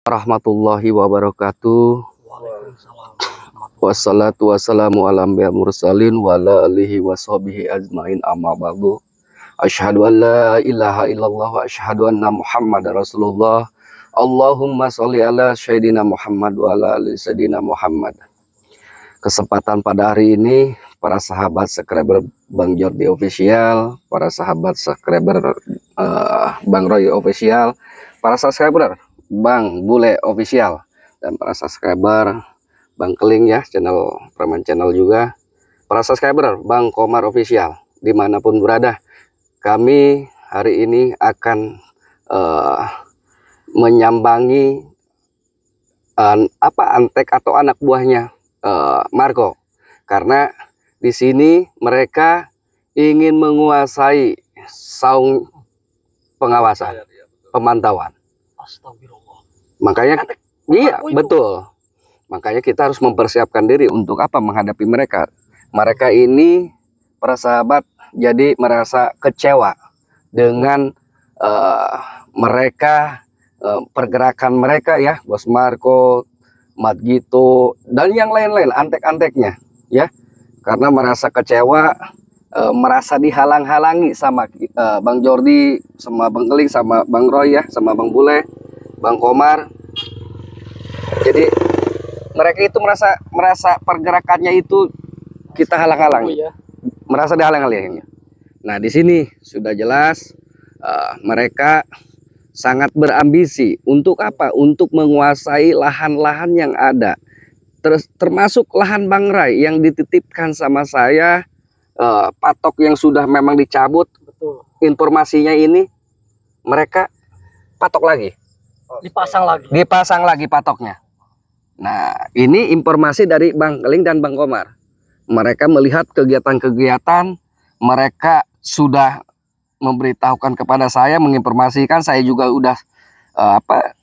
Warahmatullahi wabarakatuh. Waalaikumsalam. Wassalatu wassalamu ala anbiya mursalin wa ala alihi washabihi ajmain amma ba'du. Asyhadu an la ilaha illallah wa asyhadu anna Muhammadar Rasulullah. Allahumma sholli ala sayyidina Muhammad wa ala ali sayyidina Muhammad. Kesempatan pada hari ini para sahabat subscriber Bang Jordi Official, para sahabat subscriber Bang Roy Official, para subscriber Bang Bule Official, dan para subscriber Bang Keling ya, channel Preman Channel juga, para subscriber Bang Komar Official dimanapun berada. Kami hari ini akan menyambangi antek atau anak buahnya Marco, karena di sini mereka ingin menguasai saung pengawasan, pemantauan. Astagfirullah. Makanya iya betul. Makanya kita harus mempersiapkan diri untuk apa menghadapi mereka. Mereka ini para sahabat jadi merasa kecewa dengan mereka, pergerakan mereka ya, Bos Marco, Mat Gito, dan yang lain-lain antek-anteknya ya, karena merasa kecewa, merasa dihalang-halangi sama Bang Jordi, sama Bang Keling, sama Bang Roy ya, sama Bang Bule, Bang Komar. Jadi mereka itu merasa pergerakannya itu kita halang-halangi, merasa dihalang-halangi. Nah di sini sudah jelas mereka sangat berambisi untuk apa? Untuk menguasai lahan-lahan yang ada. Termasuk lahan Bang Ray yang dititipkan sama saya, patok yang sudah memang dicabut. Betul. Informasinya ini mereka patok lagi. Dipasang lagi patoknya. Nah, ini informasi dari Bang Keling dan Bang Komar. Mereka melihat kegiatan-kegiatan, mereka sudah memberitahukan kepada saya, menginformasikan, saya juga udah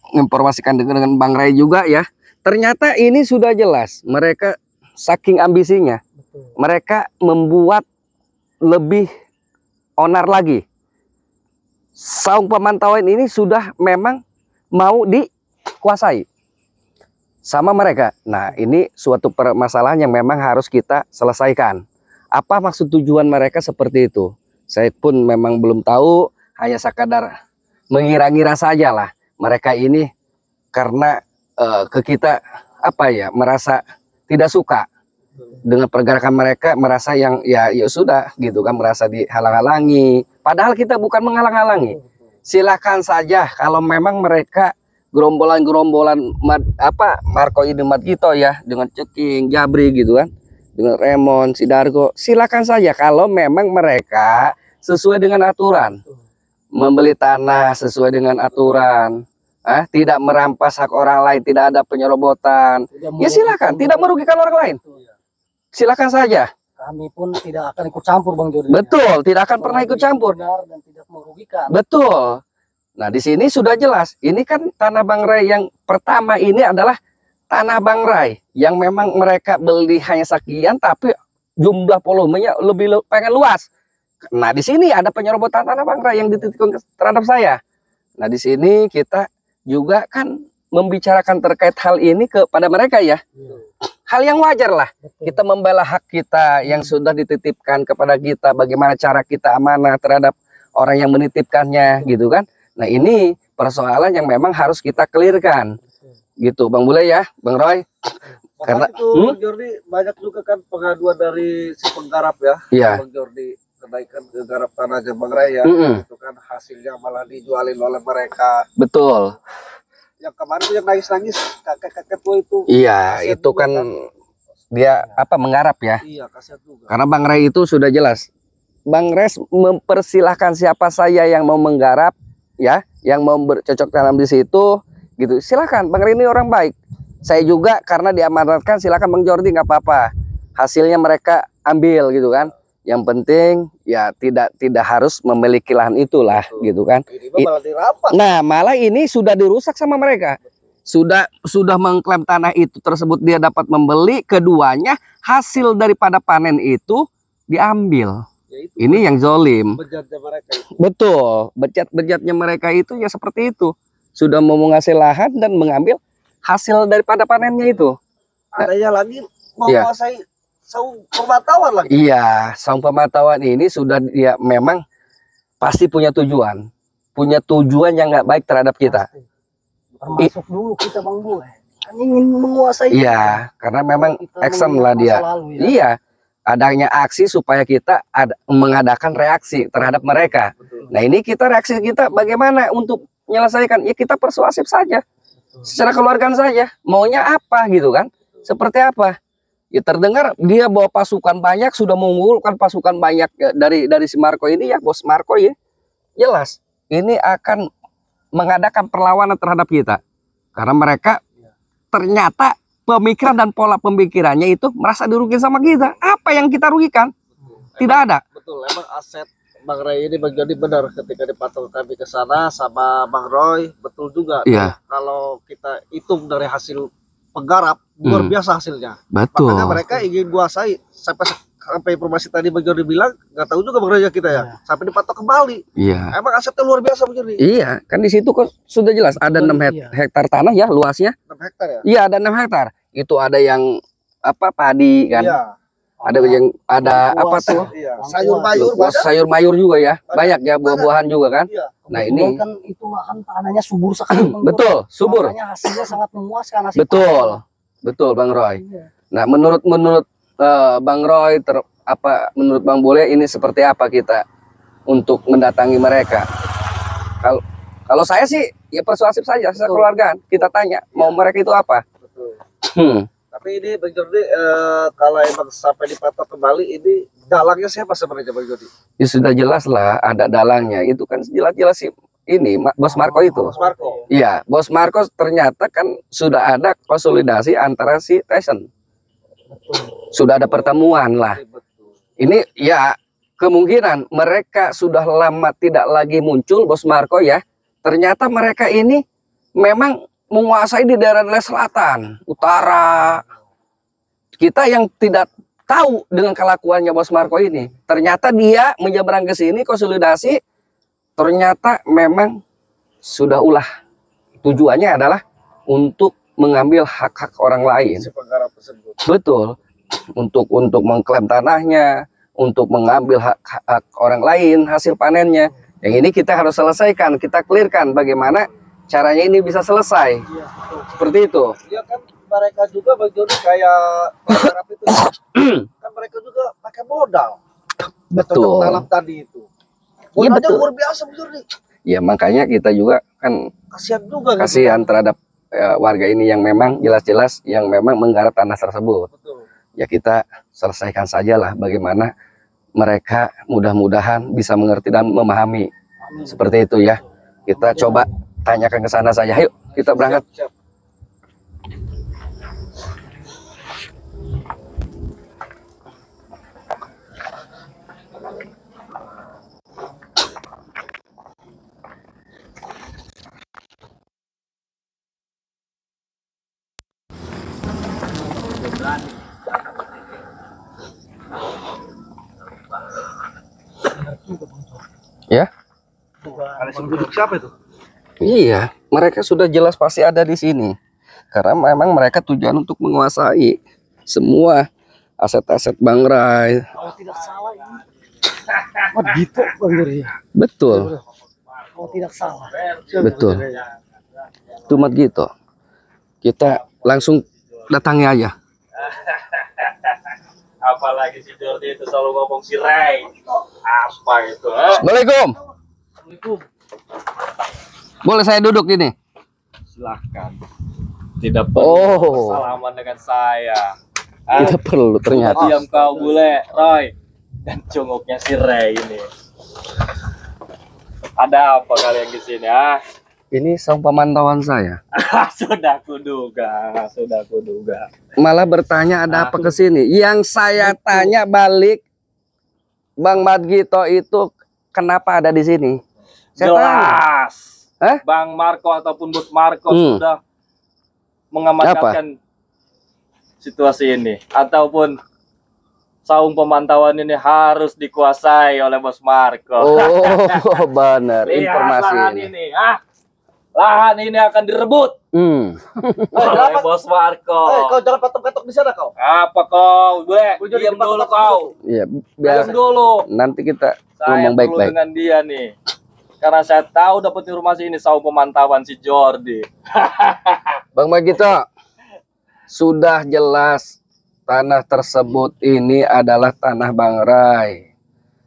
menginformasikan dengan Bang Ray juga ya. Ternyata ini sudah jelas, mereka saking ambisinya, mereka membuat lebih onar lagi. Saung pemantauan ini sudah memang mau dikuasai sama mereka. Nah ini suatu permasalahan yang memang harus kita selesaikan. Apa maksud tujuan mereka seperti itu? Saya pun memang belum tahu, hanya sekadar mengira-ngira saja lah. Mereka ini karena ke kita merasa tidak suka dengan pergerakan mereka, merasa yang ya sudah gitu kan, merasa dihalang-halangi. Padahal kita bukan menghalang-halangi. Silakan saja kalau memang mereka gerombolan-gerombolan Marco ini, Mat Gito ya, dengan Ceking, Jabri gitu kan, dengan Remon, Sidargo, silakan saja kalau memang mereka sesuai dengan aturan, membeli tanah sesuai dengan aturan, tidak merampas hak orang lain, tidak ada penyerobotan, ya silakan, tidak merugikan orang lain, silakan saja. Kami pun tidak akan ikut campur, Bang Jordi. Betul, tidak akan pernah ikut campur. Dan tidak merugikan. Betul. Nah di sini sudah jelas, ini kan tanah Bang Ray yang pertama ini adalah tanah Bang Ray yang memang mereka beli hanya sekian, tapi jumlah volumenya lebih pengen luas. Nah di sini ada penyerobotan tanah Bang Ray yang dititipkan terhadap saya. Nah di sini kita juga kan membicarakan terkait hal ini kepada mereka ya. Hal yang wajar lah. Kita membela hak kita yang sudah dititipkan kepada kita. Bagaimana cara kita amanah terhadap orang yang menitipkannya gitu kan. Nah ini persoalan yang memang harus kita clearkan gitu Bang Bule ya, Bang Roy. Karena itu Jordi banyak juga kan pengaduan dari si penggarap ya. Iya. Bang Jordi kenaikan ke garap tanah Bang Ray ya. Itu kan hasilnya malah dijualin oleh mereka. Betul. Yang kemarin tuh yang nangis-nangis kakek-kakek tua itu. Iya, itu kan dia menggarap ya. Iya, kasihan juga. Karena Bang Ray itu sudah jelas. Bang Ray mempersilahkan siapa saya yang mau menggarap ya, yang mau bercocok tanam di situ gitu. Silakan, Bang Ray ini orang baik. Saya juga karena diamanatkan, silakan Bang Jordi, nggak apa-apa. Hasilnya mereka ambil gitu kan. Yang penting ya tidak harus memiliki lahan itulah gitu kan. Malah dirampas. Nah, malah ini sudah dirusak sama mereka. Sudah mengklaim tanah itu tersebut dia dapat membeli, keduanya hasil daripada panen itu diambil. Ya itu, ini yang zolim. bejatnya mereka itu. Betul, bejat-bejatnya mereka itu ya seperti itu. sudah mau mengasih lahan dan mengambil hasil daripada panennya itu. Adanya lagi Iya. menguasai saung pemantauan lagi. Iya, saung pemantauan ini sudah dia memang pasti punya tujuan yang nggak baik terhadap kita. Termasuk dulu kita Bang Bule kan ingin menguasai. Iya, karena memang Kita action mengingat lah dia. masa lalu, ya. Iya, adanya aksi supaya kita mengadakan reaksi terhadap mereka. Betul. Nah ini kita reaksi kita bagaimana untuk menyelesaikan? Ya kita persuasif saja, secara keluargaan saja. Maunya apa gitu kan? Seperti apa? Ya terdengar dia bawa pasukan banyak, sudah mengumpulkan pasukan banyak dari si Marco ini ya, bos Marco ya. Jelas ini akan mengadakan perlawanan terhadap kita. Karena mereka ternyata pemikiran dan pola pemikirannya itu merasa dirugikan sama kita. Apa yang kita rugikan? Tidak ada. Betul, emang aset Bang Ray ini Bang Jody benar ketika dipatok kami ke sana sama Bang Roy, betul juga. Iya. Kalau kita hitung dari hasil penggarap, luar biasa hasilnya. Betul. Makanya mereka ingin kuasai sampai informasi tadi Bang Jody bilang, nggak tahu juga Bang Ray kita ya, sampai dipatok kembali. Iya. Emang asetnya luar biasa Bang Jody. Iya, kan di situ kok sudah jelas ada 6 hektar tanah ya luasnya. 6 hektar ya? Iya, ada 6 hektar. Itu ada yang apa padi kan. Iya. Ada yang ada apa tuh? Iya. Sayur mayur banyak. Sayur mayur juga ya. Banyak ya buah-buahan juga kan. Iya. Nah, ini kan itu lahan tanahnya subur sekali. Bang Bule. betul, subur. Makanya hasilnya sangat memuaskan. Hasil Betul. Betul Bang Roy. Iya. Nah, menurut Bang Roy menurut Bang Bule ini seperti apa kita untuk mendatangi mereka? Kalau saya sih ya persuasif saja secara keluargaan. Kita tanya mau mereka itu apa? Betul. Tapi ini Bang Jody kalau emang sampai dipatok kembali ini dalangnya siapa sebenarnya Bang Jody? Ya sudah jelas lah ada dalangnya. Itu kan jelas-jelas sih ini Bos Marco itu. Bos Marco. Iya, Bos Marco ternyata kan sudah ada konsolidasi antara si Tyson. Sudah ada pertemuan lah. Betul. Ini ya kemungkinan mereka sudah lama tidak lagi muncul Bos Marco ya. Ternyata mereka ini memang menguasai di daerah selatan, utara. Kita yang tidak tahu dengan kelakuannya Bos Marco ini. Ternyata dia menyeberang ke sini konsolidasi. Ternyata memang sudah ulah. Tujuannya adalah untuk mengambil hak-hak orang lain. Si penggarap tersebut. Betul. Untuk mengklaim tanahnya, untuk mengambil hak orang lain hasil panennya. Yang ini kita harus selesaikan, kita clearkan bagaimana caranya ini bisa selesai. Iya, betul. Seperti itu. Iya kan mereka juga Bang Jody kayak penggarap itu kan mereka juga pakai modal. Betul. Dalam tadi itu. Iya, Modalnya betul. luar biasa Bang Jody. Ya makanya kita juga kan Kasihan juga gitu. kasihan terhadap warga ini yang memang jelas-jelas yang memang menggarap tanah tersebut. Betul. Ya kita selesaikan sajalah bagaimana mereka mudah-mudahan bisa mengerti dan memahami. Seperti itu ya. Kita coba tanyakan ke sana saja. Ayo kita berangkat. Siap. Ya. Ada penduduk siapa itu? Iya, mereka sudah jelas pasti ada di sini. Karena memang mereka tujuan untuk menguasai semua aset-aset Bang Ray. Kalau tidak salah ini. Oh gitu Bang Jody. Betul, Kalau tidak salah. betul. Cuma gitu. Kita langsung datangi aja. Apalagi si Jordi itu selalu ngomong si Ray. Apa itu? Assalamualaikum. Assalamualaikum. Boleh saya duduk ini? Silahkan. Tidak perlu Oh, salaman dengan saya. tidak perlu ternyata. Diam kau Bule, Roy. Dan cunguknya si Ray ini. Ada apa kalian di sini? Ini saung pemantauan saya. Sudah kuduga, sudah kuduga. Malah bertanya ada apa ke sini. Yang saya tanya balik, Bang Madgito itu kenapa ada di sini? Saya tanya. Jelas. Hah? Bang Marco ataupun Bos Marco Hmm. sudah mengamankan situasi ini, ataupun saung pemantauan ini harus dikuasai oleh Bos Marco. Oh, benar informasi Lihatlah ini. ini. lahan ini akan direbut oleh Bos Marco. Kau jangan patok-patok di sana kau. Apa kau? Diam dulu kau. Iya, Diam biasa. dulu. Nanti kita Saya ngomong perlu baik-baik. dengan dia nih. Karena saya tahu dapat informasi ini saung pemantauan si Jordi. Bang Magito, sudah jelas tanah tersebut ini adalah tanah Bang Rai.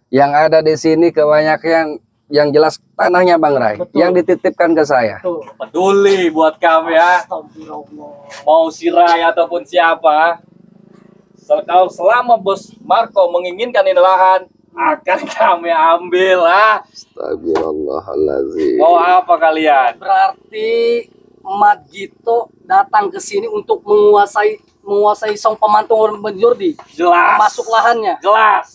Yang ada di sini kebanyakan yang jelas tanahnya Bang Rai, yang dititipkan ke saya. Peduli buat kami ya. Mau si Rai ataupun siapa. Kalau selama Bos Marco menginginkan ini lahan, akan kami ambil lah. Astagfirullahaladzim. Mau apa kalian? Berarti Magito datang ke sini untuk menguasai saung pemantauan Bang Jordi. Jelas. Masuk lahannya. Jelas.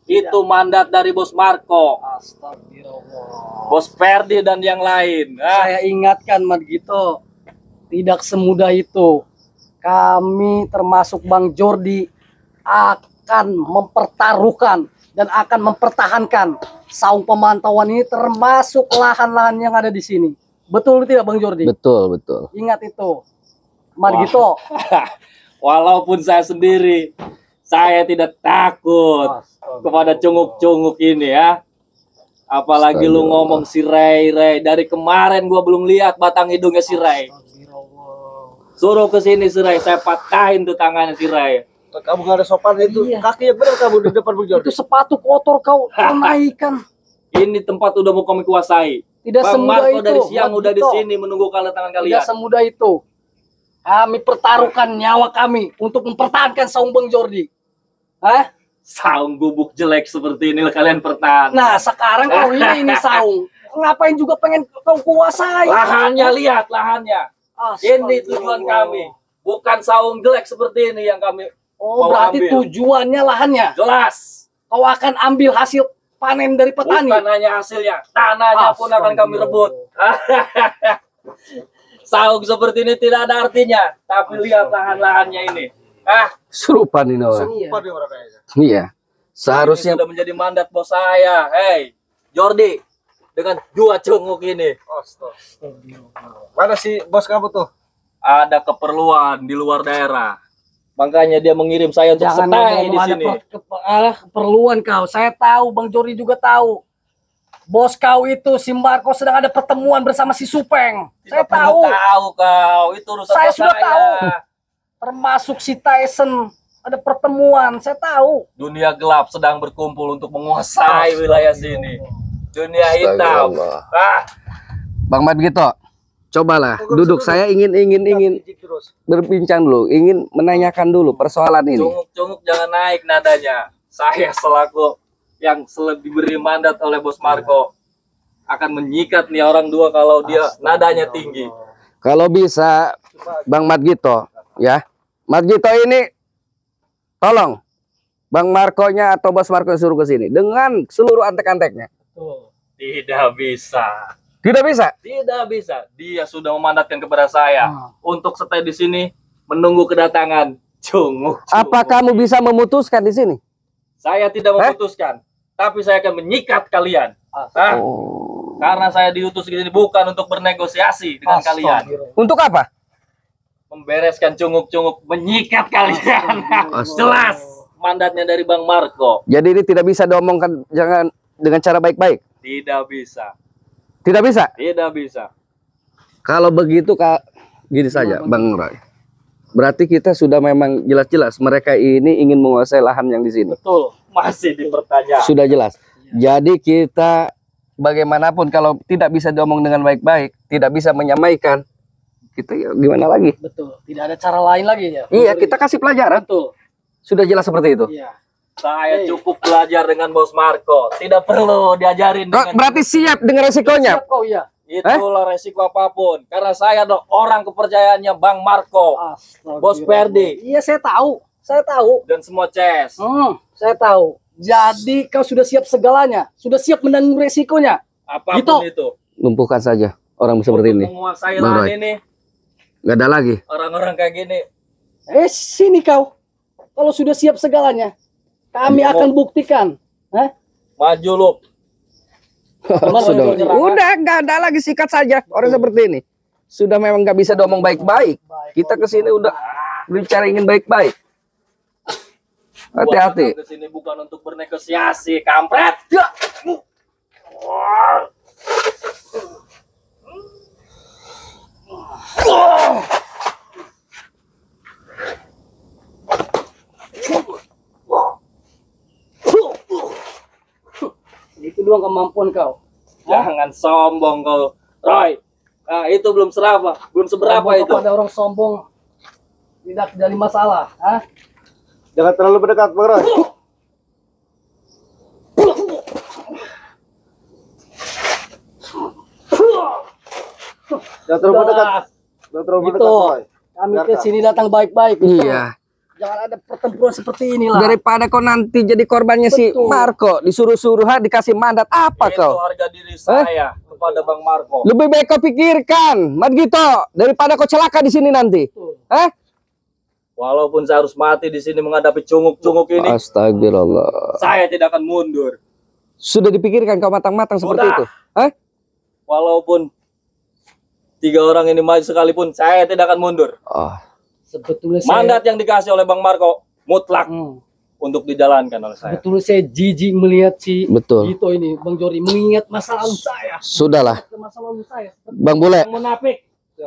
Itu mandat dari Bos Marco, Astagfirullah. Bos Ferdi dan yang lain. Saya ingatkan Magito, tidak semudah itu. Kami termasuk Bang Jordi akan mempertaruhkan dan akan mempertahankan saung pemantauan ini termasuk lahan-lahan yang ada di sini. Betul tidak Bang Jordi? Betul, betul. Ingat itu. Magito. Walaupun saya sendiri, saya tidak takut kepada cunguk-cunguk ini ya. Apalagi lu ngomong si Ray. Dari kemarin gua belum lihat batang hidungnya si Ray. Suruh ke sini si Ray, saya patahin tuh tangannya si Ray. Kamu gak ada sopan itu. Iya. Kaki yang benar kamu di depan Bang Jordi. Itu sepatu kotor kau naikkan. Ini tempat udah mau kami kuasai. Tidak Bang semudah Marco itu. dari siang udah di Magito. sini menunggu kedatangan Tidak kalian. semudah itu. Kami pertaruhkan nyawa kami untuk mempertahankan saung Bang Jordi. Hah? Saung gubuk jelek seperti ini kalian pertahan. Nah, sekarang kau ini saung. Ngapain juga pengen kau kuasai? Lahannya lihat, lahannya. Ini tujuan kami. Bukan saung jelek seperti ini yang kami Oh, mau berarti ambil. tujuannya lahannya. Jelas. Kau akan ambil hasil panen dari petani. Bukan hanya hasilnya, tanahnya pun akan kami rebut. Saung seperti ini tidak ada artinya, tapi lihat lahan-lahannya ini. Serupan ini orang. Sumpah dia orang kayaknya. Iya. Seharusnya Ini sudah menjadi mandat bos saya. Hei, Jordi, dengan dua cunguk ini Mana si bos kamu tuh? ada keperluan di luar daerah. Makanya dia mengirim saya untuk Jangan stay di ngomong ada sini. keperluan kau. Saya tahu, Bang Jordi juga tahu. Bos kau itu, si Marco sedang ada pertemuan bersama si Supeng. Saya Tidak perlu tahu. tahu kau, itu urusan Saya bos sudah saya. tahu. Termasuk si Tyson. Ada pertemuan, saya tahu. Dunia gelap sedang berkumpul untuk menguasai wilayah sini. Dunia hitam. Astagfirullah. Bang Magito, cobalah duduk. Saya ingin Terus. berbincang dulu, ingin menanyakan dulu persoalan ini. Cunguk-cunguk jangan naik nadanya. Saya selaku yang diberi mandat oleh Bos Marco akan menyikat nih orang dua kalau dia nadanya tinggi. Kalau bisa, Bang Magito, ya, Magito ini tolong Bang Marco-nya atau Bos Marco suruh ke sini dengan seluruh antek-anteknya. Tidak bisa. Tidak bisa. Tidak bisa. Dia sudah memandatkan kepada saya untuk stay di sini menunggu kedatangan cunguk. Apa kamu bisa memutuskan di sini? Saya tidak memutuskan, tapi saya akan menyikat kalian. Oh. Karena saya diutus ke sini bukan untuk bernegosiasi dengan kalian, Untuk apa? membereskan cunguk-cunguk, menyikat kalian. Jelas mandatnya dari Bang Marco. Jadi ini tidak bisa diomongkan jangan dengan cara baik-baik. Tidak bisa. Tidak bisa. Tidak bisa. Kalau begitu Kak, gini saja Bang Roy. Berarti kita sudah memang jelas-jelas mereka ini ingin menguasai lahan yang di sini. Betul. Masih dipertanyakan. Sudah jelas. Jadi kita bagaimanapun kalau tidak bisa diomong dengan baik-baik, tidak bisa menyamaikan, kita ya gimana lagi? Betul. Tidak ada cara lain lagi ya. Iya, kita kasih pelajaran. Betul. Sudah jelas seperti itu. Iya. Saya cukup belajar dengan Bos Marco. Tidak perlu diajarin Kok dengan berarti siap dengan resikonya? Siap kau ya. itulah resiko apapun. Karena saya adalah orang kepercayaannya Bang Marco, Bos Ferdi, Iya, saya tahu. Saya tahu. dan semua CS. Saya tahu. Jadi kau sudah siap segalanya. Sudah siap menanggung resikonya. Apapun itu. Lumpuhkan saja orang seperti ini. Menguasai Bang lahan Roy. ini, Nggak ada lagi. orang-orang kayak gini. Sini kau. Kalau sudah siap segalanya, kami akan buktikan. Maju lu. Sudah, udah nggak ada lagi, sikat saja orang seperti ini. Sudah memang nggak bisa diomong baik-baik. Kita kesini udah bicara ingin baik-baik. Hati-hati. Gua kesini bukan untuk bernegosiasi, kampret. Itu doang kemampuan kau. Jangan sombong kau, Roy. Nah, itu belum seberapa itu. Ada orang sombong tidak jadi masalah. Hah? Jangan terlalu mendekat, Bang Roy. Jangan terlalu mendekat. Jangan terlalu mendekat, Gitu. Roy. Kami ke sini datang baik-baik. Iya. Jangan ada pertempuran seperti inilah. Daripada kau nanti jadi korbannya si Betul. Marco, disuruh-suruh dikasih mandat apa Itu kau? harga diri saya kepada Bang Marco. Lebih baik kau pikirkan, Madgito, daripada kau celaka di sini nanti. Betul. Walaupun saya harus mati di sini menghadapi cunguk-cunguk ini, Astagfirullah. saya tidak akan mundur. Sudah dipikirkan kau matang-matang seperti Sudah. itu? Hah? Walaupun 3 orang ini maju sekalipun, saya tidak akan mundur. Oh, Sebetulnya Mandat yang dikasih oleh Bang Marco mutlak untuk dijalankan oleh saya. sebetulnya saya jijik melihat si betul. Gito ini, Bang Jori, mengingat masa lalu saya. Sudahlah, Ke masa lalu saya. Bang Bule, Yang munafik.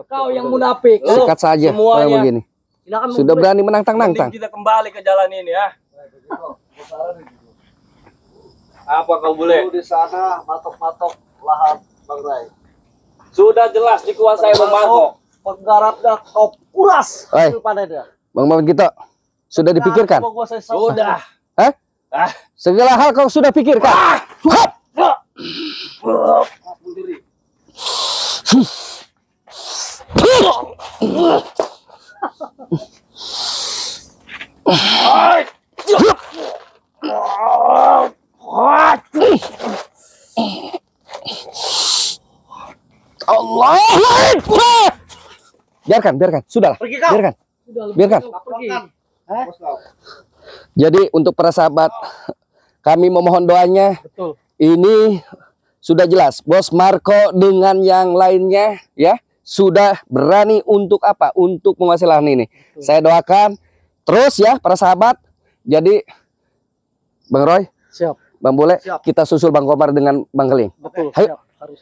Kau yang munafik. Lu, sikat saja semuanya. kalau begini. Silakan Sudah Bang berani menantang-nantang. Mending kita kembali ke jalan ini ya. Apa kau boleh? Lu di sana matok-matok lahan, Bang Roy. Sudah jelas dikuasai Bang Marco. Penggarapnya kau kuras. Oi. Itu panennya. Bang Madgito, sudah dipikirkan? Gua kuasai Sudah. Hah? Ah. Segala hal kau sudah pikirkan? Hap! Allah Akbar. Biarkan, sudahlah. Pergi kau. Biarkan. Sudah, lebih Biarkan. baik kau pergi. Bos kau. Jadi untuk para sahabat, kami memohon doanya. Betul. Ini sudah jelas, Bos Marco dengan yang lainnya ya sudah berani untuk apa? Untuk menguasai lahan ini. Saya doakan terus ya para sahabat. Jadi Bang Roy, Siap. Bang Bule, Siap. kita susul Bang Komar dengan Bang Keling. Betul. Ayo. Siap. Harus